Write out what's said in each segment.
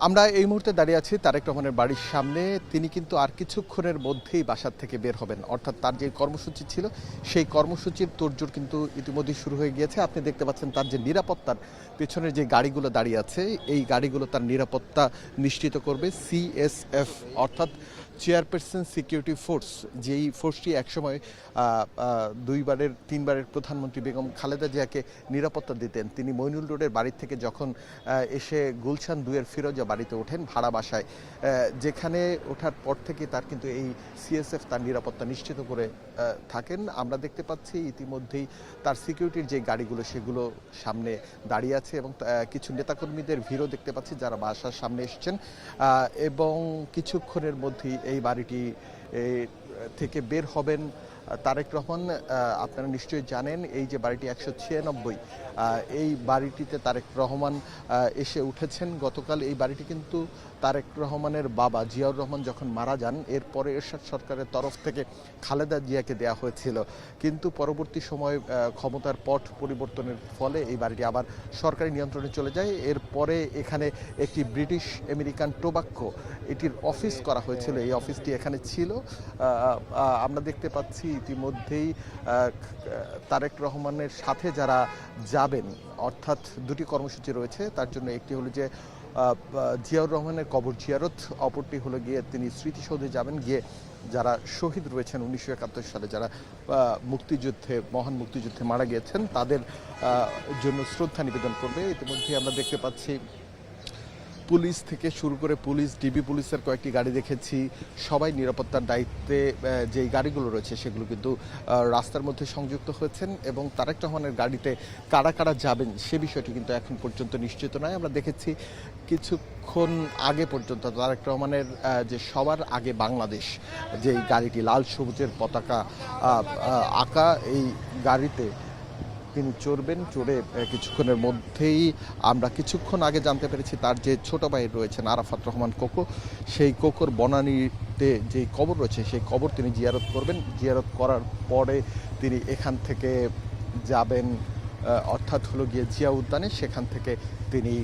আমরা এই মুহূর্তে দাঁড়িয়ে আছি তারেক রহমানের বাড়ির সামনে। তিনি কিন্তু আর কিছুক্ষণের মধ্যেই বাসার থেকে বের হবেন, অর্থাৎ তার যে কর্মসূচি ছিল সেই কর্মসূচির তোড়জোড় কিন্তু ইতিমধ্যেই শুরু হয়ে গিয়েছে। আপনি দেখতে পাচ্ছেন তার যে নিরাপত্তার পেছনের যে গাড়িগুলো দাঁড়িয়ে আছে, এই গাড়িগুলো তার নিরাপত্তা নিশ্চিত করবে সিএসএফ, অর্থাৎ চেয়ারপারসন সিকিউরিটি ফোর্স, যেই ফোর্সটি একসময় তিনবারের প্রধানমন্ত্রী বেগম খালেদা জিয়াকে নিরাপত্তা দিতেন। তিনি মইনুল রোডের বাড়ি থেকে যখন এসে গুলশান 2-এর ফিরোজা বাড়িতে ওঠেন ভাড়া বাসায়, যেখানে ওঠার পর থেকে তার কিন্তু এই সিএসএফ তার নিরাপত্তা নিশ্চিত করে থাকেন। আমরা দেখতে পাচ্ছি ইতিমধ্যেই তার সিকিউরিটির যে গাড়িগুলো সেগুলো সামনে দাঁড়িয়ে আছে এবং কিছু নেতাকর্মীদের ভিড়ও দেখতে পাচ্ছি যারা বাসার সামনে এসেছেন এবং কিছুক্ষণের মধ্যেই এই বাড়িটি থেকে বের হবেন তারেক রহমান। আপনারা নিশ্চয়ই জানেন এই যে বাড়িটি 196, এই বাড়িটিতে তারেক রহমান এসে উঠেছেন গতকাল। এই বাড়িটি কিন্তু তারেক রহমানের বাবা জিয়াউর রহমান যখন মারা যান, এরপরে এরশাদ সরকারের তরফ থেকে খালেদা জিয়াকে দেয়া হয়েছিল, কিন্তু পরবর্তী সময় ক্ষমতার পট পরিবর্তনের ফলে এই বাড়িটি আবার সরকারি নিয়ন্ত্রণে চলে যায়। এরপরে এখানে একটি ব্রিটিশ আমেরিকান টোবাক্কো এটির অফিস করা হয়েছিল, এই অফিসটি এখানে ছিল। আমরা দেখতে পাচ্ছি ইতিমধ্যেই তারেক রহমানের সাথে যারা যাবেন, অর্থাৎ দুটি কর্মসূচি রয়েছে তার জন্য। একটি হলো যে জিয়াউর রহমানের কবর জিয়ারত, অপরটি হলো গিয়ে তিনি স্মৃতিসৌধে যাবেন, গিয়ে যারা শহীদ রয়েছেন 1971 সালে, যারা মহান মুক্তিযুদ্ধে মারা গিয়েছেন, তাদের জন্য শ্রদ্ধা নিবেদন করবে। ইতিমধ্যে আমরা দেখতে পাচ্ছি পুলিশ থেকে শুরু করে ডিবি পুলিশের কয়েকটি গাড়ি দেখেছি। সবাই নিরাপত্তার দায়িত্বে যেই গাড়িগুলো রয়েছে সেগুলো কিন্তু রাস্তার মধ্যে সংযুক্ত হয়েছেন এবং তারেক রহমানের গাড়িতে কারা কারা যাবেন সে বিষয়টি কিন্তু এখন পর্যন্ত নিশ্চিত নয়। আমরা দেখেছি কিছুক্ষণ আগে পর্যন্ত তারেক রহমানের যে সবার আগে বাংলাদেশ যেই গাড়িটি লাল সবুজের পতাকা আঁকা, এই গাড়িতে তিনি চড়বেন। চড়ে কিছুক্ষণের মধ্যেই আমরা কিছুক্ষণ আগে জানতে পেরেছি তার যে ছোট ভাই রয়েছেন আরাফাত রহমান কোকো, সেই কোকোর বনানীতে যে কবর রয়েছে সেই কবর তিনি জিয়ারত করবেন। জিয়ারত করার পরে তিনি এখান থেকে যাবেন, অর্থাৎ হলো গিয়ে জিয়া উদ্যানে, সেখান থেকে তিনি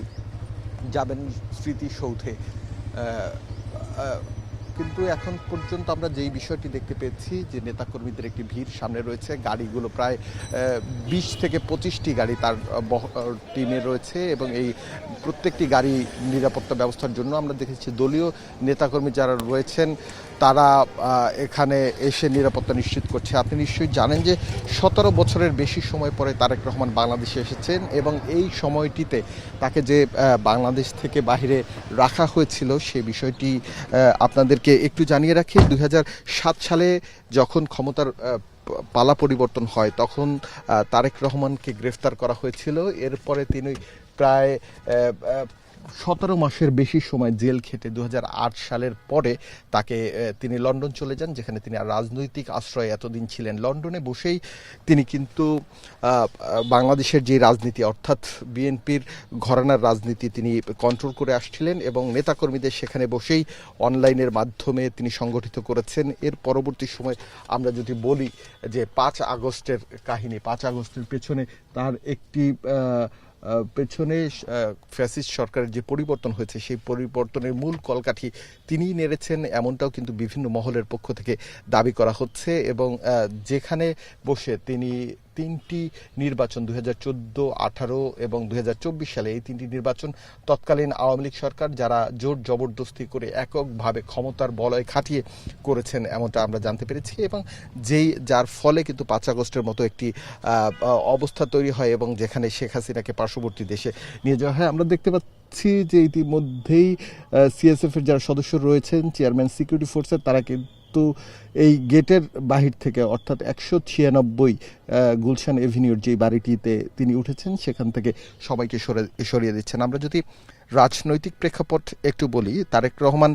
যাবেন স্মৃতিসৌধে। কিন্তু এখন পর্যন্ত আমরা যেই বিষয়টি দেখতে পেয়েছি যে নেতাকর্মীদের একটি ভিড় সামনে রয়েছে, গাড়িগুলো প্রায় 20 থেকে 25টি গাড়ি তার টিমে রয়েছে এবং এই প্রত্যেকটি গাড়ি নিরাপত্তা ব্যবস্থার জন্য। আমরা দেখেছি দলীয় নেতাকর্মী যারা রয়েছেন তারা এখানে এসে নিরাপত্তা নিশ্চিত করছে। আপনি নিশ্চয়ই জানেন যে 17 বছরের বেশি সময় পরে তারেক রহমান বাংলাদেশে এসেছেন এবং এই সময়টিতে তাকে যে বাংলাদেশ থেকে বাহিরে রাখা হয়েছিল সে বিষয়টি আপনাদেরকে একটু জানিয়ে রাখি। 2007 সালে যখন ক্ষমতার পালা পরিবর্তন হয় তখন তারেক রহমানকে গ্রেফতার করা হয়েছিল। এরপরে তিনি প্রায় 17 মাসের বেশি সময় জেল খেটে 2008 সালের পরে তিনি লন্ডন চলে যান, যেখানে তিনি আর রাজনৈতিক আশ্রয়ে এতদিন ছিলেন। লন্ডনে বসেই তিনি কিন্তু বাংলাদেশের যে রাজনীতি, অর্থাৎ বিএনপির ঘরানার রাজনীতি তিনি কন্ট্রোল করে আসছিলেন এবং নেতাকর্মীদের সেখানে বসেই অনলাইনের মাধ্যমে তিনি সংগঠিত করেছেন। এর পরবর্তী সময় আমরা যদি বলি যে 5 আগস্টের কাহিনী, 5 আগস্টের পেছনে তার একটি পেছনে ফ্যাসিস্ট সরকারের যে পরিবর্তন হয়েছে সেই পরিবর্তনের মূল কলকাঠি তিনিই নেড়েছেন, এমনটাও কিন্তু বিভিন্ন মহলের পক্ষ থেকে দাবি করা হচ্ছে। এবং যেখানে বসে তিনি 3টি নির্বাচন 2014, 18 এবং 2024 সালে, এই 3টি নির্বাচন তৎকালীন আওয়ামী লীগ সরকার যারা জোর জবরদস্তি করে এককভাবে ক্ষমতার বলয় খাটিয়ে করেছেন এমনটা আমরা জানতে পেরেছি এবং যার ফলে কিন্তু 5 আগস্টের মতো একটি অবস্থা তৈরি হয় এবং যেখানে শেখ হাসিনাকে পার্শ্ববর্তী দেশে নিয়ে যাওয়া হয়। আমরা দেখতে পাচ্ছি যে ইতিমধ্যেই সিএসএফ এর যারা সদস্য রয়েছেন, চেয়ারম্যান সিকিউরিটি ফোর্সের, তারা কিন্তু এই গেটের বাহির থেকে, অর্থাৎ 196 গুলশান এভিনিউর যে বাড়িটিতে তিনি উঠেছেন সেখান থেকে সবাইকে সরিয়ে দিচ্ছেন। আমরা যদি রাজনৈতিক প্রেক্ষাপট একটু বলি, তারেক রহমান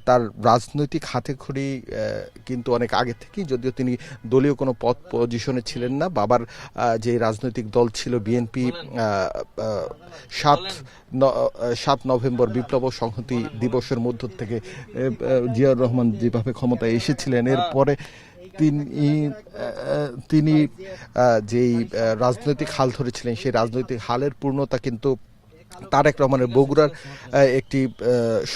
তার রাজনৈতিক হাতেখড়ি কিন্তু অনেক আগে থেকেই, যদিও তিনি দলীয় কোনো পজিশনে ছিলেন না। বাবার যে রাজনৈতিক দল ছিল বিএনপি, 7 নভেম্বর বিপ্লব ও সংহতি দিবসের মধ্য থেকে জিয়াউর রহমান যেভাবে ক্ষমতায় এসেছিলেন, এরপরে তিনি যেই রাজনৈতিক হাল ধরেছিলেন সেই রাজনৈতিক হালের পূর্ণতা কিন্তু তারেক রহমানের বগুড়ার একটি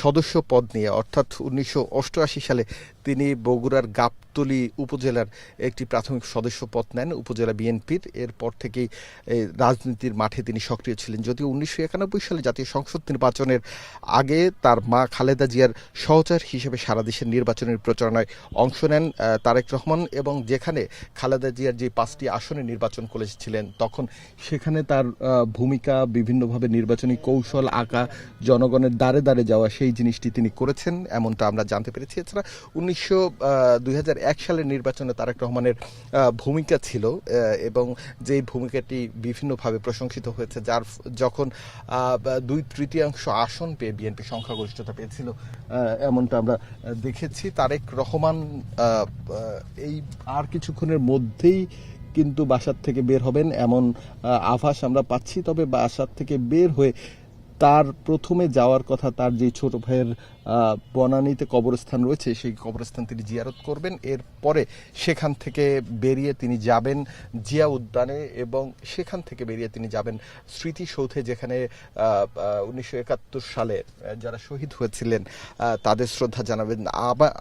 সদস্য পদ নিয়ে, অর্থাৎ 1988 সালে তিনি বগুড়ার গাবতলী উপজেলার একটি প্রাথমিক সদস্য পদ নেন উপজেলা বিএনপির। এরপর থেকেই রাজনীতির মাঠে তিনি সক্রিয় ছিলেন। যদিও 1991 সালে জাতীয় সংসদ নির্বাচনের আগে তার মা খালেদা জিয়ার সহচর হিসেবে সারা দেশের নির্বাচনের প্রচারণায় অংশ নেন তারেক রহমান, এবং যেখানে খালেদা জিয়ার যে 5টি আসনে নির্বাচন করেছিলেন তখন সেখানে তার ভূমিকা বিভিন্নভাবে নির্বাচনী কৌশল আঁকা, জনগণের দ্বারে দ্বারে যাওয়া, সেই জিনিসটি তিনি করেছেন এমনটা আমরা জানতে পেরেছি। এছাড়া 2001 সালের নির্বাচনে তারেক রহমানের ভূমিকা ছিল এবং যেই ভূমিকাটি বিভিন্নভাবে প্রশংসিত হয়েছে, যার যখন 2/3 আসন পেয়ে বিএনপি সংখ্যাগরিষ্ঠতা পেয়েছিল এমনটা আমরা দেখেছি। তারেক রহমান এই আর কিছুক্ষণের মধ্যেই কিন্তু বাসার থেকে বের হবেন এমন আভাস আমরা পাচ্ছি। তবে বাসার থেকে বের হয়ে তার প্রথমে যাওয়ার কথা তার যে ছোট ভাইয়ের বনানীতে কবরস্থান রয়েছে সেই কবরস্থান তিনি জিয়ারত করবেন। এরপরে সেখান থেকে বেরিয়ে তিনি যাবেন জিয়া উদ্যানে, এবং সেখান থেকে বেরিয়ে তিনি যাবেন স্মৃতিসৌধে, যেখানে 1971 সালে যারা শহীদ হয়েছিলেন তাদের শ্রদ্ধা জানাবেন।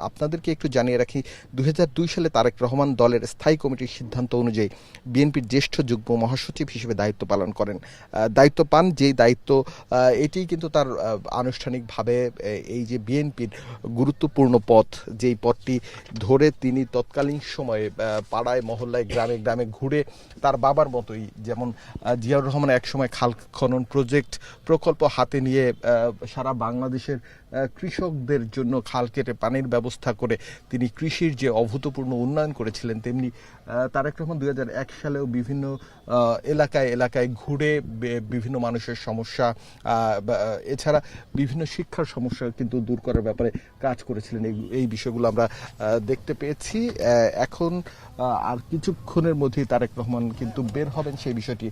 আপনাদেরকে একটু জানিয়ে রাখি, 2002 সালে তারেক রহমান দলের স্থায়ী কমিটির সিদ্ধান্ত অনুযায়ী বিএনপির জ্যেষ্ঠ যুগ্ম মহাসচিব হিসেবে দায়িত্ব পালন করেন, দায়িত্ব পান। যেই দায়িত্ব এটি কিন্তু তার আনুষ্ঠানিকভাবে এই যে বিএনপির গুরুত্বপূর্ণ পথ, যেই পথটি ধরে তিনি তৎকালীন সময়ে পাড়ায় মহল্লায় গ্রামে গ্রামে ঘুরে তার বাবার মতোই, যেমন জিয়াউর রহমান একসময় খাল খনন প্রকল্প হাতে নিয়ে সারা বাংলাদেশের কৃষকদের জন্য খাল কেটে পানির ব্যবস্থা করে তিনি কৃষির যে অভূতপূর্ণ উন্নয়ন করেছিলেন, তেমনি তারেক রহমান 2001 সালেও বিভিন্ন এলাকায় এলাকায় ঘুরে বিভিন্ন মানুষের সমস্যা, এছাড়া বিভিন্ন শিক্ষার সমস্যা কিন্তু দূর করার ব্যাপারে কাজ করেছিলেন। এই বিষয়গুলো আমরা দেখতে পেয়েছি। এখন আর কিছুক্ষণের মধ্যেই তারেক রহমান কিন্তু বের হবেন, সেই বিষয়টি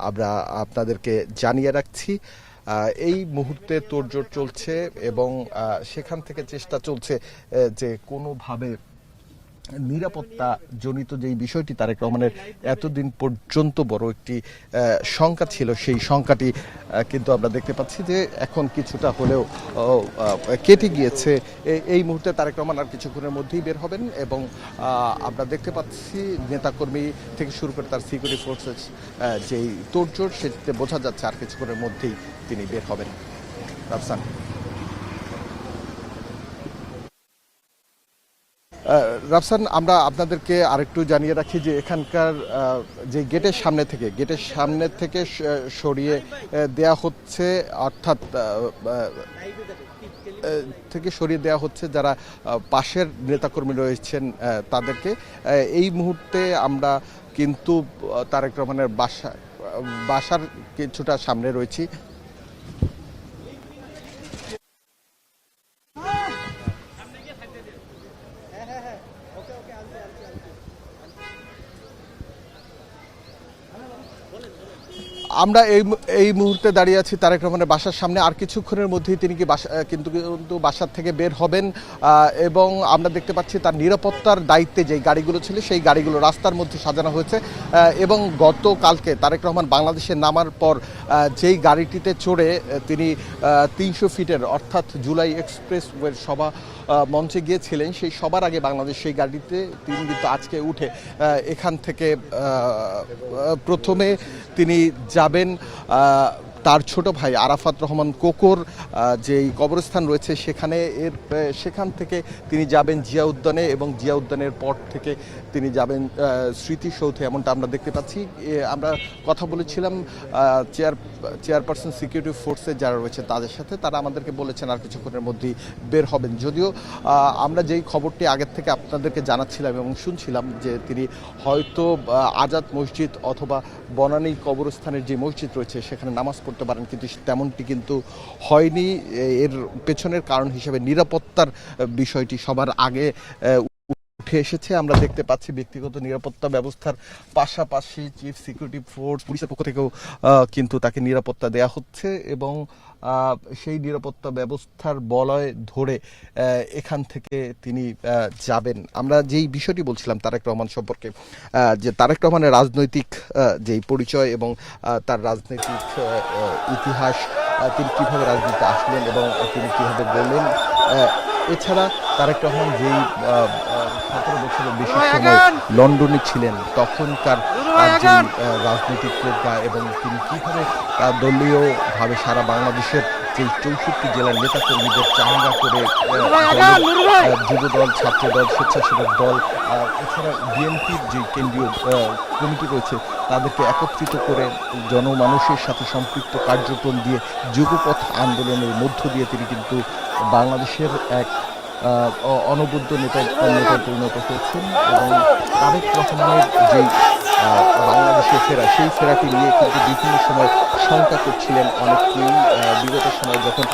আমরা আপনাদেরকে জানিয়ে রাখছি। এই মুহূর্তে তোড়জোড় চলছে এবং সেখান থেকে চেষ্টা চলছে যে কোনোভাবে নিরাপত্তা জনিত যেই বিষয়টি তারেক রহমানের এতদিন পর্যন্ত বড় একটি শঙ্কা ছিল, সেই শঙ্কাটি কিন্তু আমরা দেখতে পাচ্ছি যে এখন কিছুটা হলেও কেটে গিয়েছে। এই মুহূর্তে তারেক রহমান আর কিছুক্ষণের মধ্যেই বের হবেন, এবং আমরা দেখতে পাচ্ছি নেতাকর্মী থেকে শুরু করে তার সিকিউরিটি ফোর্সেস যেই তোড়জোড়, সেটিতে বোঝা যাচ্ছে আর কিছুক্ষণের মধ্যেই তিনি বের হবেন। রাফসান, আমরা আপনাদেরকে আরেকটু জানিয়ে রাখি যে এখানকার যে গেটের সামনে থেকে সরিয়ে দেয়া হচ্ছে, অর্থাৎ যারা পাশের নেতাকর্মী রয়েছেন তাদেরকে। এই মুহূর্তে আমরা কিন্তু তারেক রহমানের বাসার কিছুটা সামনে রয়েছি। আমরা এই মুহূর্তে দাঁড়িয়ে আছি তারেক রহমানের বাসার সামনে। আর কিছুক্ষণের মধ্যেই তিনি কিন্তু বাসার থেকে বের হবেন, এবং আমরা দেখতে পাচ্ছি তার নিরাপত্তার দায়িত্বে যেই গাড়িগুলো ছিল সেই গাড়িগুলো রাস্তার মধ্যে সাজানো হয়েছে। এবং গতকালকে তারেক রহমান বাংলাদেশে নামার পর যেই গাড়িটিতে চড়ে তিনি 300 ফিটের অর্থাৎ জুলাই এক্সপ্রেসওয়ের সভা মঞ্চে গিয়েছিলেন, সেই সবার আগে বাংলাদেশ সেই গাড়িতে তিনি কিন্তু আজকে উঠে এখান থেকে প্রথমে তিনি যাবেন তার ছোট ভাই আরাফাত রহমান কোকর যেই কবরস্থান রয়েছে সেখান থেকে তিনি যাবেন জিয়া উদ্যানে, এবং জিয়া উদ্যানের পর থেকে তিনি যাবেন স্মৃতিসৌধে, এমনটা আমরা দেখতে পাচ্ছি। আমরা কথা বলেছিলাম চেয়ারপারসন সিকিউরিটি ফোর্সে যারা রয়েছে তাদের সাথে, তারা আমাদেরকে বলেছেন আর কিছুক্ষণের মধ্যেই বের হবেন। যদিও আমরা যেই খবরটি আগের থেকে আপনাদেরকে জানাচ্ছিলাম এবং শুনছিলাম যে তিনি হয়তো আজাদ মসজিদ অথবা বনানী কবরস্থানের যে মসজিদ রয়েছে সেখানে নামাজ পড়তে পারেন, কিন্তু তেমনটি কিন্তু হয়নি। এর পেছনের কারণ হিসেবে নিরাপত্তার বিষয়টি সবার আগে উঠে এসেছে। আমরা দেখতে পাচ্ছি ব্যক্তিগত নিরাপত্তা ব্যবস্থার পাশাপাশি চিফ সিকিউরিটি ফোর্স পুলিশের পক্ষ থেকেও কিন্তু তাকে নিরাপত্তা দেয়া হচ্ছে, এবং সেই নিরাপত্তা ব্যবস্থার বলয় ধরে এখান থেকে তিনি যাবেন। আমরা যেই বিষয়টি বলছিলাম তারেক রহমান সম্পর্কে, যে তারেক রহমানের রাজনৈতিক যেই পরিচয় এবং তার রাজনৈতিক ইতিহাস তিনি কিভাবে রাজনীতিতে আসলেন এবং তিনি কিভাবে বললেন। এছাড়া তারেক রহমান যেই 17 বছরের বেশি সময় লন্ডনে ছিলেন তখনকার যে রাজনৈতিক প্রজ্ঞা এবং তিনি কিভাবে দলীয়ভাবে সারা বাংলাদেশের যে 64 জেলার নেতাকর্মীদের চাঙ্গা করে যুবদল, ছাত্রদল, স্বেচ্ছাসেবক দল, এছাড়া বিএনপির যে কেন্দ্রীয় কমিটি রয়েছে তাদেরকে একত্রিত করে জনমানুষের সাথে সম্পৃক্ত কার্যক্রম দিয়ে যুগপথ আন্দোলনের মধ্য দিয়ে তিনি কিন্তু বাংলাদেশের এক অনবদ্য নেতায় পরিণত হয়েছেন এবং তারেক রহমানের যেই বাংলাদেশে ফেরা সেই ফেরাটি নিয়ে কিন্তু বিভিন্ন সময় শঙ্কা করছিলেন অনেকেই। বিগত সময় যখন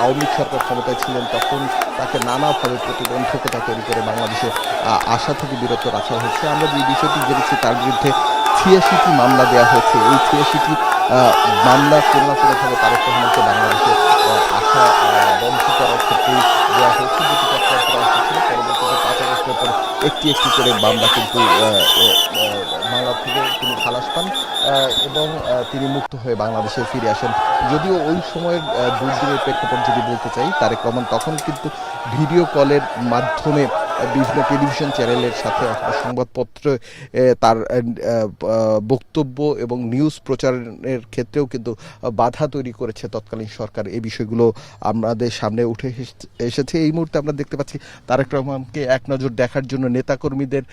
আওয়ামী লীগ সরকার ক্ষমতায় ছিলেন তখন তাকে নানাভাবে প্রতিবন্ধকতা তৈরি করে বাংলাদেশে আসা থেকে বিরত রাখা হয়েছে। আমরা যে বিষয়টি জেনেছি তার বিরুদ্ধে 86টি মামলা দেওয়া হয়েছে। এই 86টি মামলা কোনো না কোনোভাবে তারেক রহমানকে বাংলাদেশে আসা বন্ধ করার ক্ষেত্রেই দেওয়া হয়েছে, যেটি প্রত্যাহার করা হয়েছিল। পরবর্তীতে 5 আগস্টের পর একটি একটি করে মামলা কিন্তু মামলা থেকে তিনি খালাস পান এবং তিনি মুক্ত হয়ে বাংলাদেশে ফিরে আসেন। যদিও ওই সময়ের দুর্দিনের প্রেক্ষাপট যদি বলতে চাই, তারেক রহমান তখন কিন্তু ভিডিও কলের মাধ্যমে বিভিন্ন টেলিভিশন চ্যানেলের সাথে অথবা সংবাদপত্রে তার বক্তব্য এবং নিউজ প্রচারের ক্ষেত্রেও কিন্তু বাধা তৈরি করেছে তৎকালীন সরকার। এই বিষয়গুলো আমাদের সামনে উঠে এসেছে। এই মুহূর্তে আমরা দেখতে পাচ্ছি তারেক রহমানকে এক নজর দেখার জন্য নেতাকর্মীদের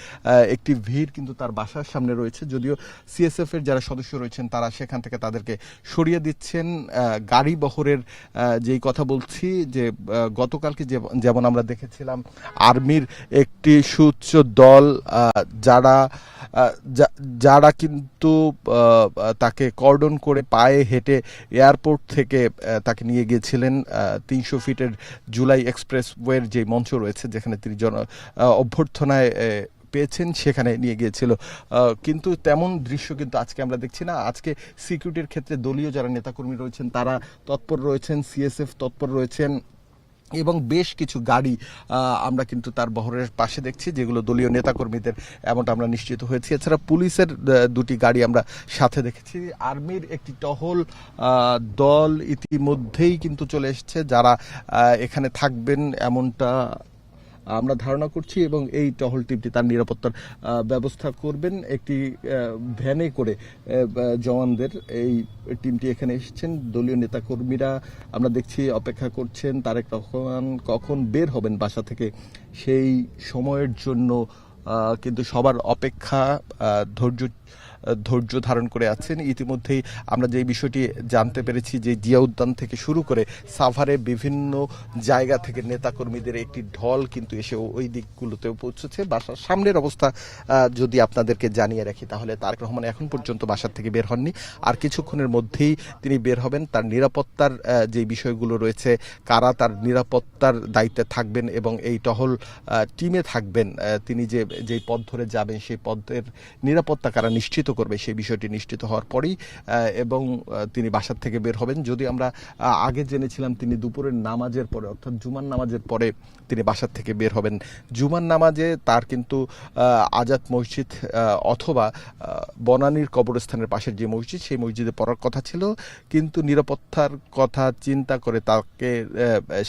একটি ভিড় কিন্তু তার বাসার সামনে রয়েছে। যদিও সিএসএফ এর যারা সদস্য রয়েছেন তারা সেখান থেকে তাদেরকে সরিয়ে দিচ্ছেন। গাড়ি বহরের যেই কথা বলছি যে গতকালকে যেমন আমরা দেখেছিলাম আর্মির একটি সুউচ্চ দল যারা কিন্তু তাকে কর্ডন করে পায়ে হেঁটে এয়ারপোর্ট থেকে তাকে নিয়ে গিয়েছিলেন 300 ফিটের জুলাই এক্সপ্রেসওয়ের যে মঞ্চ রয়েছে যেখানে তিনি অভ্যর্থনায় পেয়েছেন সেখানে নিয়ে গিয়েছিল। কিন্তু তেমন দৃশ্য কিন্তু আজকে আমরা দেখছি না। আজকে সিকিউরিটির ক্ষেত্রে দলীয় যারা নেতাকর্মী রয়েছেন তারা তৎপর রয়েছেন, সিএসএফ তৎপর রয়েছেন এবং বেশ কিছু গাড়ি আমরা কিন্তু তার বহরের পাশে দেখছি যেগুলো দলীয় নেতাকর্মীদের, এমনটা আমরা নিশ্চিত হয়েছি। এছাড়া পুলিশের 2টি গাড়ি আমরা সাথে দেখেছি। আর্মির একটি টহল দল ইতিমধ্যেই কিন্তু চলে এসেছে যারা এখানে থাকবেন এমনটা আমরা ধারণা করছি এবং এই টহল টিমটি তার নিরাপত্তার ব্যবস্থা করবেন। একটি ভ্যানে করে জওয়ানদের এই টিমটি এখানে এসেছেন। দলীয় নেতাকর্মীরা আমরা দেখছি অপেক্ষা করছেন তারেক রহমান কখন বের হবেন বাসা থেকে, সেই সময়ের জন্য কিন্তু সবার অপেক্ষা ধৈর্য ধারণ করে আছেন। ইতিমধ্যেই আমরা যে বিষয়টি জানতে পেরেছি যে জিয়া উদ্যান থেকে শুরু করে সাভারে বিভিন্ন জায়গা থেকে নেতাকর্মীদের একটি ঢল কিন্তু এসে ওই দিকগুলোতেও পৌঁছেছে। বাসার সামনের অবস্থা যদি আপনাদেরকে জানিয়ে রাখি তাহলে তারেক রহমান এখন পর্যন্ত বাসার থেকে বের হননি, আর কিছুক্ষণের মধ্যেই তিনি বের হবেন। তার নিরাপত্তার যে বিষয়গুলো রয়েছে, কারা তার নিরাপত্তার দায়িত্বে থাকবেন এবং এই টহল টিমে থাকবেন, তিনি যেই পথ ধরে যাবেন সেই পথের নিরাপত্তা কারা নিশ্চিত করবে সেই বিষয়টি নিশ্চিত হওয়ার পরেই এবং তিনি বাসার থেকে বের হবেন। যদি আমরা আগে জেনেছিলাম তিনি দুপুরের নামাজের পরে অর্থাৎ জুমার নামাজের পরে তিনি বাসার থেকে বের হবেন। জুমার নামাজে তার কিন্তু আজাদ মসজিদ অথবা বনানীর কবরস্থানের পাশের যে মসজিদ সেই মসজিদে পড়ার কথা ছিল, কিন্তু নিরাপত্তার কথা চিন্তা করে তাকে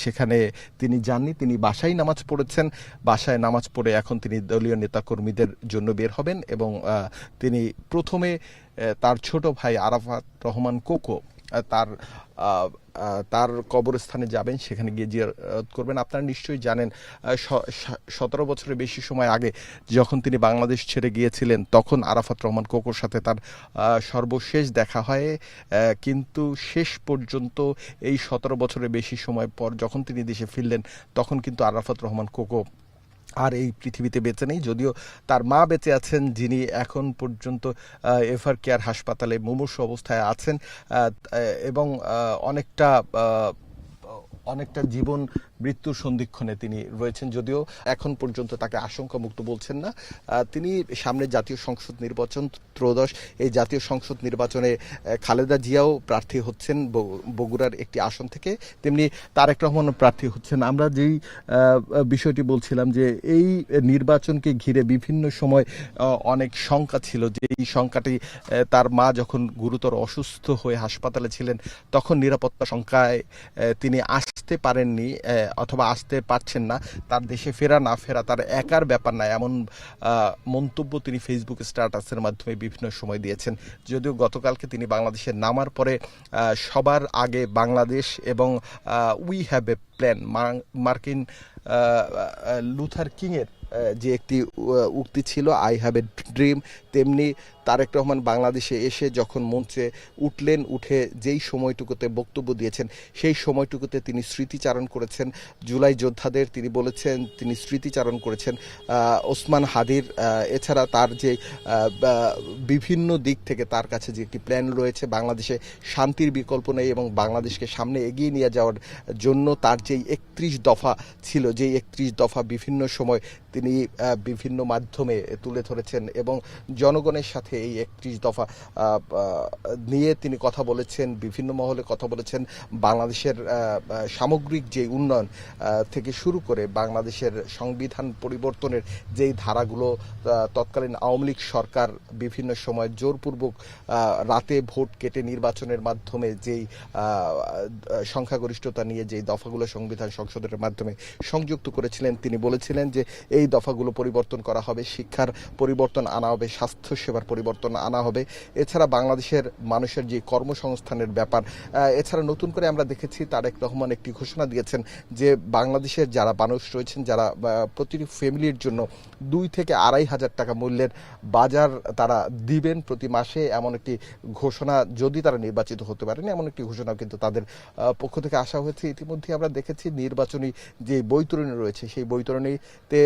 সেখানে তিনি যাননি। তিনি বাসায় নামাজ পড়েছেন। বাসায় নামাজ পড়ে এখন তিনি দলীয় নেতাকর্মীদের জন্য বের হবেন এবং তিনি প্রথমে তার ছোট ভাই আরাফাত রহমান কোকো তার কবরস্থানে যাবেন, সেখানে গিয়ে জিয়ারত করবেন। আপনারা নিশ্চয়ই জানেন 17 বছরের বেশি সময় আগে যখন তিনি বাংলাদেশ ছেড়ে গিয়েছিলেন তখন আরাফাত রহমান কোকোর সাথে তার সর্বশেষ দেখা হয়, কিন্তু শেষ পর্যন্ত এই 17 বছরের বেশি সময় পর যখন তিনি দেশে ফিরলেন তখন কিন্তু আরাফাত রহমান কোকো আর এই পৃথিবীতে বেঁচে নেই। যদিও তার মা বেঁচে আছেন, যিনি এখন পর্যন্ত এভার কেয়ার হাসপাতালে মুমূর্ষু অবস্থায় আছেন এবং অনেকটা জীবন মৃত্যুর সন্ধিক্ষণে তিনি রয়েছেন, যদিও এখন পর্যন্ত তাকে আশঙ্কামুক্ত বলছেন না। তিনি সামনে জাতীয় সংসদ নির্বাচন ত্রয়োদশ, এই জাতীয় সংসদ নির্বাচনে খালেদা জিয়াও প্রার্থী হচ্ছেন বগুড়ার একটি আসন থেকে, তেমনি তারেক রহমানও প্রার্থী হচ্ছেন। আমরা যেই বিষয়টি বলছিলাম যে এই নির্বাচনকে ঘিরে বিভিন্ন সময় অনেক শঙ্কা ছিল, যে এই শঙ্কাটি তার মা যখন গুরুতর অসুস্থ হয়ে হাসপাতালে ছিলেন তখন নিরাপত্তা শঙ্কায় তিনি আসতে পারেননি অথবা আসতে পারছেন না। তার দেশে ফেরা না ফেরা তার একার ব্যাপার না, এমন মন্তব্য তিনি ফেসবুক স্ট্যাটাসের মাধ্যমে বিভিন্ন সময় দিয়েছেন। যদিও গতকালকে তিনি বাংলাদেশে নামার পরে সবার আগে বাংলাদেশ এবং উই হ্যাভ এ প্ল্যান, মার্কিন লুথার কিংয়ের যে একটি উক্তি ছিল, আই হ্যাভ এ ড্রিম, তেমনি তারেক রহমান বাংলাদেশে এসে যখন মঞ্চে উঠলেন, উঠে যেই সময়টুকুতে বক্তব্য দিয়েছেন সেই সময়টুকুতে তিনি স্মৃতিচারণ করেছেন জুলাই যোদ্ধাদের। তিনি বলেছেন তিনি স্মৃতিচারণ করেছেন ওসমান হাদির, এছাড়া তার যে বিভিন্ন দিক থেকে তার কাছে যে একটি প্ল্যান রয়েছে, বাংলাদেশে শান্তির বিকল্প নেই এবং বাংলাদেশকে সামনে এগিয়ে নিয়ে যাওয়ার জন্য তার যেই 31 দফা ছিল, যেই 31 দফা বিভিন্ন সময় তিনি বিভিন্ন মাধ্যমে তুলে ধরেছেন এবং জনগণের সাথে এই 31 দফা নিয়ে তিনি কথা বলেছেন, বিভিন্ন মহলে কথা বলেছেন। বাংলাদেশের সামগ্রিক যে উন্নয়ন থেকে শুরু করে বাংলাদেশের সংবিধান পরিবর্তনের যেই ধারাগুলো তৎকালীন আওয়ামী লীগ সরকার বিভিন্ন সময় জোরপূর্বক রাতে ভোট কেটে নির্বাচনের মাধ্যমে যেই সংখ্যাগরিষ্ঠতা নিয়ে যেই দফাগুলো সংবিধান সংশোধনের মাধ্যমে সংযুক্ত করেছিলেন, তিনি বলেছিলেন যে এই দফাগুলো পরিবর্তন করা হবে, শিক্ষার পরিবর্তন আনা হবে, স্বাস্থ্যসেবার পরিবর্তন আনা হবে, এছাড়া বাংলাদেশের মানুষের যে কর্মসংস্থানের ব্যাপার। এছাড়া নতুন করে আমরা দেখেছি তারেক রহমান একটি ঘোষণা দিয়েছেন যে বাংলাদেশের যারা মানুষ রয়েছেন, যারা প্রতিটি ফ্যামিলির জন্য 2 থেকে 2.5 হাজার টাকা মূল্যের বাজার তারা দিবেন প্রতি মাসে, এমন একটি ঘোষণা, যদি তারা নির্বাচিত হতে পারেন এমন একটি ঘোষণা কিন্তু তাদের পক্ষ থেকে আসা হয়েছে। ইতিমধ্যে আমরা দেখেছি নির্বাচনী যে বৈতরণী রয়েছে সেই বৈতরণীতে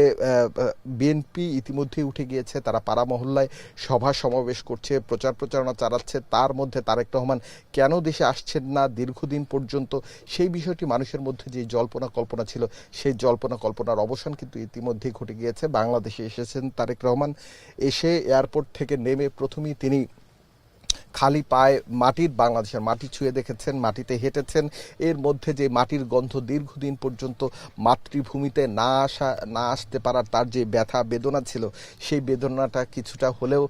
বিএনপি ইতিমধ্যেই উঠে গিয়েছে, তারা পাড়া মহল্লায় সভা সমাবেশ করছে, প্রচারণা চালাচ্ছে। তার মধ্যে তারেক রহমান কেন দেশে আসছেন না দীর্ঘদিন পর্যন্ত, সেই বিষয়টি মানুষের মধ্যে যে জল্পনা কল্পনা ছিল সেই জল্পনা কল্পনার অবসান কিন্তু ইতিমধ্যেই ঘটে গিয়েছে। বাংলাদেশে এসেছেন তারেক রহমান, এসে এয়ারপোর্ট থেকে নেমে প্রথমেই তিনি খালি পায়ে বাংলাদেশের মাটি ছুঁয়ে দেখেছেন, মাটিতে হেঁটেছেন। এর মধ্যে যে মাটির গন্ধ, দীর্ঘদিন পর্যন্ত মাতৃভূমিতে না আসতে পারার তার যে ব্যথা বেদনা ছিল, সেই বেদনাটা কিছুটা হলেও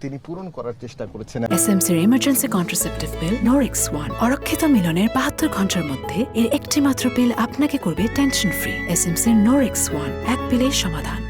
তিনি পূরণ করার চেষ্টা করেছেন। এসএমসির emergency contraceptive pill Norix one, অরক্ষিত মিলনের 72 ঘন্টার মধ্যে এর একটি মাত্র পিল আপনাকে করবে টেনশন ফ্রি। এসএমসির নরিক্স ওয়ান, এক পিলের সমাধান।